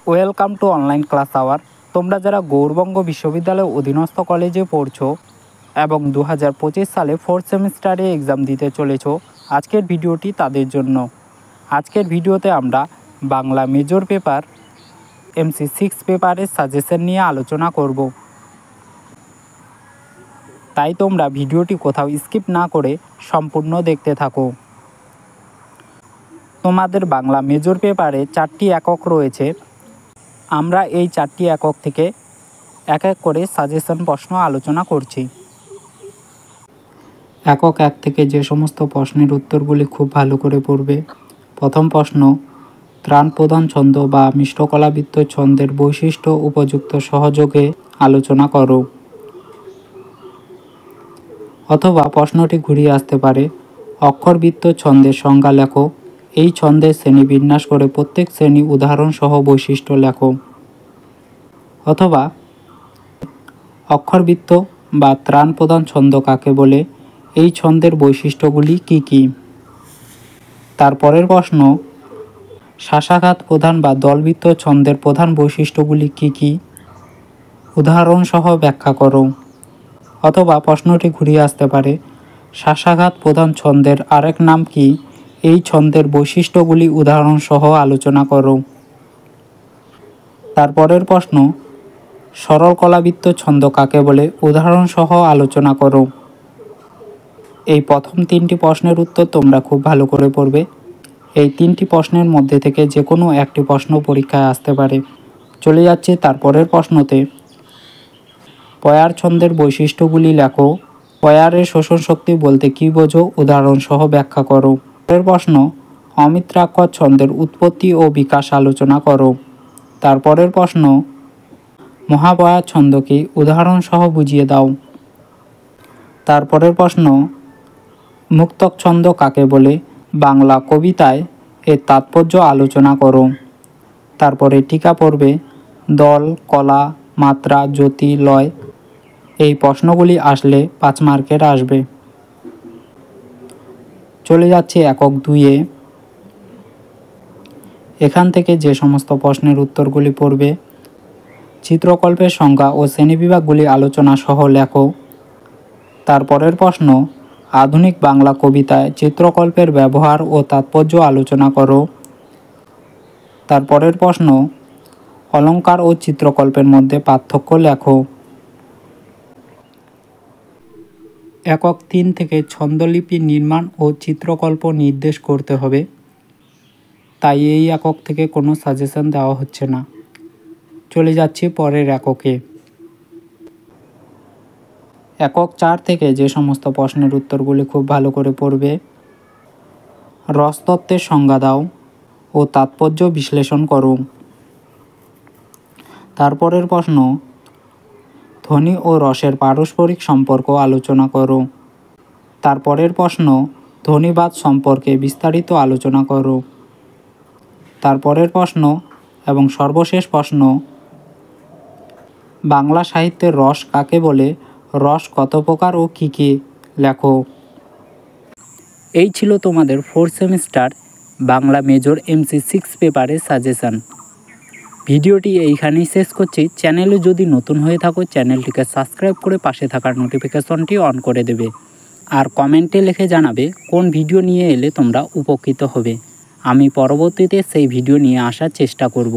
Welcome to online class our. তোমরা যারা গৌরবঙ্গ বিশ্ববিদ্যালয়ের অধীনস্থ কলেজে পড়ছো এবং 2025 সালে 4th সেমিস্টারে এক্সাম দিতে চলেছো, আজকের ভিডিওটি তাদের জন্য। আজকের ভিডিওতে আমরা বাংলা মেজর পেপার MC6 পেপারের সাজেশন নিয়ে আলোচনা করব। তাই তোমরা ভিডিওটি কোথাও স্কিপ না করে সম্পূর্ণ দেখতে থাকো। তোমাদের বাংলা মেজর পেপারে 4টি একক রয়েছে। আমরা এই 4টি একক থেকে এক এক করে সাজেশন প্রশ্ন আলোচনা করছি। একক 1 থেকে যে সমস্ত প্রশ্নের উত্তরগুলি খুব ভালো করে পড়বে। প্রথম প্রশ্ন, ত্রাণ প্রধান ছন্দ বা মিষ্টকলাবৃত্ত ছন্দের বৈশিষ্ট্য উপযুক্ত সহযোগে আলোচনা করো। অথবা প্রশ্নটি ঘুরিয়ে আসতে পারে, অক্ষরবৃত্ত ছন্দের সংজ্ঞা লেখো। এই ছন্দের শ্রেণী বিন্যাস করে প্রত্যেক শ্রেণী উদাহরণ সহ বৈশিষ্ট্য লেখো। অথবা অক্ষরবৃত্ত বা ত্রাণ প্রধান ছন্দ কাকে বলে, এই ছন্দের বৈশিষ্ট্যগুলি কি কি। তারপরের প্রশ্ন, শাসাঘাত প্রধান বা দলবৃত্ত ছন্দের প্রধান বৈশিষ্ট্যগুলি কি কি, উদাহরণ সহ ব্যাখ্যা করো। অথবা প্রশ্নটি ঘুরিয়ে আসতে পারে, শাসাঘাত প্রধান ছন্দের আরেক নাম কি, এই ছন্দের বৈশিষ্ট্যগুলি উদাহরণ সহ আলোচনা করো। তারপরের প্রশ্ন, সরল কলাবৃত্ত ছন্দ কাকে বলে, উদাহরণ সহ আলোচনা করো। এই প্রথম 3টি প্রশ্নের উত্তর তোমরা খুব ভালো করে পড়বে। এই 3টি প্রশ্নের মধ্যে থেকে যে কোনো একটি প্রশ্ন পরীক্ষায় আসতে পারে। চলে যাচ্ছে তারপরের প্রশ্নতে, পয়ার ছন্দের বৈশিষ্ট্যগুলি লেখো। পয়ারের শোষণ শক্তি বলতে কী বোঝো, উদাহরণ সহ ব্যাখ্যা করো। পরের প্রশ্ন, অমিত্রাক্ষর ছন্দের উৎপত্তি ও বিকাশ আলোচনা করো। তারপরের প্রশ্ন, মহাপয়া ছন্দ কি, উদাহরণ সহ বুঝিয়ে দাও। তারপরের প্রশ্ন, মুক্তক ছন্দ কাকে বলে, বাংলা কবিতায় এর তাৎপর্য আলোচনা করো। তারপরে টিকা পড়বে, দল, কলা, মাত্রা, জ্যোতি, লয়। এই প্রশ্নগুলি আসলে 5 মার্কের আসবে। চলে যাচ্ছে একক 2-এ। এখান থেকে যে সমস্ত প্রশ্নের উত্তরগুলি পড়বে, চিত্রকল্পের সংজ্ঞা ও শ্রেণীবিভাগগুলি আলোচনা সহ লেখো। তারপরের প্রশ্ন, আধুনিক বাংলা কবিতায় চিত্রকল্পের ব্যবহার ও তাৎপর্য আলোচনা করো। তারপরের প্রশ্ন, অলঙ্কার ও চিত্রকল্পের মধ্যে পার্থক্য লেখো। একক 3 থেকে ছন্দলিপি নির্মাণ ও চিত্রকল্প নির্দেশ করতে হবে, তাই এই একক থেকে কোনো সাজেশন দেওয়া হচ্ছে না। চলে যাচ্ছি পরের এককে। একক 4 থেকে যে সমস্ত প্রশ্নের উত্তরগুলি খুব ভালো করে পড়বে, রসতত্ত্বের সংজ্ঞা দাও ও তাৎপর্য বিশ্লেষণ করো। তারপরের প্রশ্ন, ধ্বনি ও রসের পারস্পরিক সম্পর্ক আলোচনা করো। তারপরের প্রশ্ন, ধ্বনিবাদ সম্পর্কে বিস্তারিত আলোচনা করো। তারপরের প্রশ্ন এবং সর্বশেষ প্রশ্ন, বাংলা সাহিত্যের রস কাকে বলে, রস কত প্রকার ও কী কী, লেখো। এই ছিল তোমাদের 4th semester Bangla major MC6 পেপারের সাজেশন। ভিডিওটি এইখানেই শেষ করছি। চ্যানেলে যদি নতুন হয়ে থাকো, চ্যানেলটিকে সাবস্ক্রাইব করে পাশে থাকার নোটিফিকেশনটি অন করে দেবে। আর কমেন্টে লিখে জানাবে কোন ভিডিও নিয়ে এলে তোমরা উপকৃত হবে। আমি পরবর্তীতে সেই ভিডিও নিয়ে আসার চেষ্টা করব।